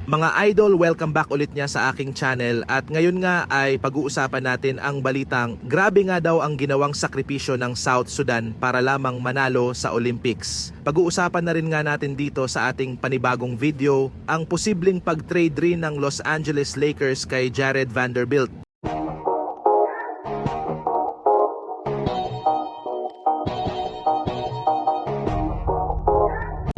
Mga idol, welcome back ulit niya sa aking channel at ngayon nga ay pag-uusapan natin ang balitang grabe nga daw ang ginawang sakripisyo ng South Sudan para lamang manalo sa Olympics. Pag-uusapan na rin nga natin dito sa ating panibagong video ang posibleng pag-trade rin ng Los Angeles Lakers kay Jared Vanderbilt.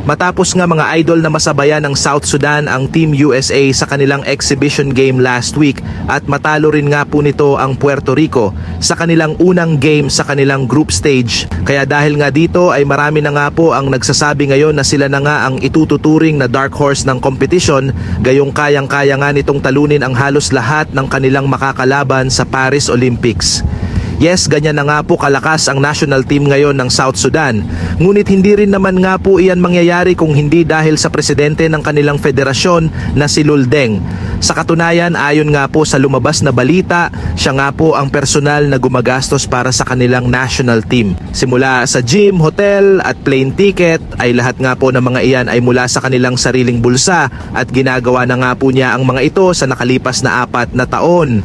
Matapos nga mga idol na masabayan ng South Sudan ang Team USA sa kanilang exhibition game last week at matalo rin nga po nito ang Puerto Rico sa kanilang unang game sa kanilang group stage. Kaya dahil nga dito ay marami na nga po ang nagsasabi ngayon na sila na nga ang itututuring na dark horse ng competition, gayong kayang-kaya nga nitong talunin ang halos lahat ng kanilang makakalaban sa Paris Olympics. Yes, ganyan na nga po kalakas ang national team ngayon ng South Sudan. Ngunit hindi rin naman nga po iyan mangyayari kung hindi dahil sa presidente ng kanilang federasyon na si Lul Deng. Sa katunayan, ayon nga po sa lumabas na balita, siya nga po ang personal na gumagastos para sa kanilang national team. Simula sa gym, hotel at plane ticket ay lahat nga po ng mga iyan ay mula sa kanilang sariling bulsa at ginagawa na nga po niya ang mga ito sa nakalipas na 4 na taon.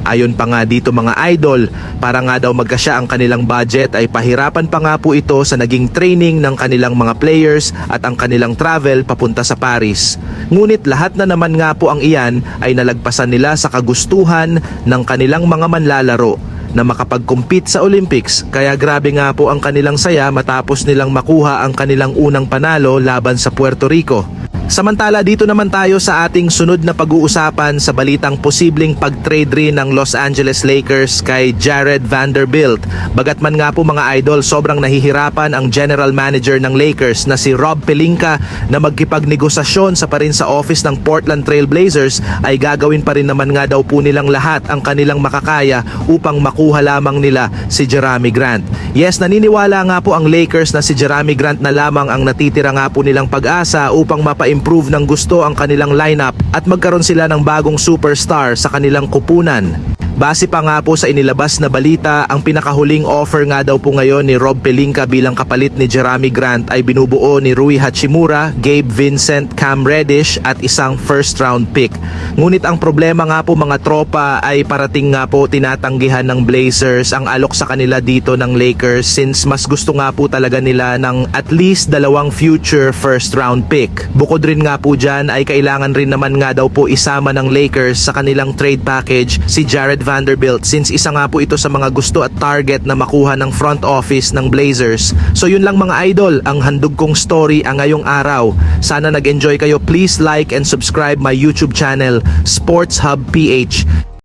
Ayon pa nga dito mga idol, para nga daw magkasya ang kanilang budget ay pahirapan pa nga po ito sa naging training ng kanilang mga players at ang kanilang travel papunta sa Paris. Ngunit lahat na naman nga po ang iyan ay nalagpasan nila sa kagustuhan ng kanilang mga manlalaro na makapag-compete sa Olympics, kaya grabe nga po ang kanilang saya matapos nilang makuha ang kanilang unang panalo laban sa Puerto Rico. Samantala dito naman tayo sa ating sunod na pag-uusapan sa balitang posibleng pag-trade rin ng Los Angeles Lakers kay Jared Vanderbilt. Bagatman nga po mga idol, sobrang nahihirapan ang general manager ng Lakers na si Rob Pelinka na magkipagnegosasyon sa pa rin sa office ng Portland Trail Blazers, ay gagawin pa rin naman nga daw po nilang lahat ang kanilang makakaya upang makuha lamang nila si Jerami Grant. Yes, naniniwala nga po ang Lakers na si Jerami Grant na lamang ang natitira nga po nilang pag-asa upang improve ng gusto ang kanilang lineup at magkaroon sila ng bagong superstar sa kanilang kupunan. Base pa nga po sa inilabas na balita, ang pinakahuling offer nga daw po ngayon ni Rob Pelinka bilang kapalit ni Jerami Grant ay binubuo ni Rui Hachimura, Gabe Vincent, Cam Reddish at isang first round pick. Ngunit ang problema nga po mga tropa ay parating nga po tinatanggihan ng Blazers ang alok sa kanila dito ng Lakers, since mas gusto nga po talaga nila ng at least 2 future first round pick. Bukod rin nga po dyan ay kailangan rin naman nga daw po isama ng Lakers sa kanilang trade package si Jared Vanderbilt, since isa nga po ito sa mga gusto at target na makuha ng front office ng Blazers. So yun lang mga idol, ang handog kong story ang ngayong araw. Sana nag-enjoy kayo. Please like and subscribe my YouTube channel, Sports Hub PH.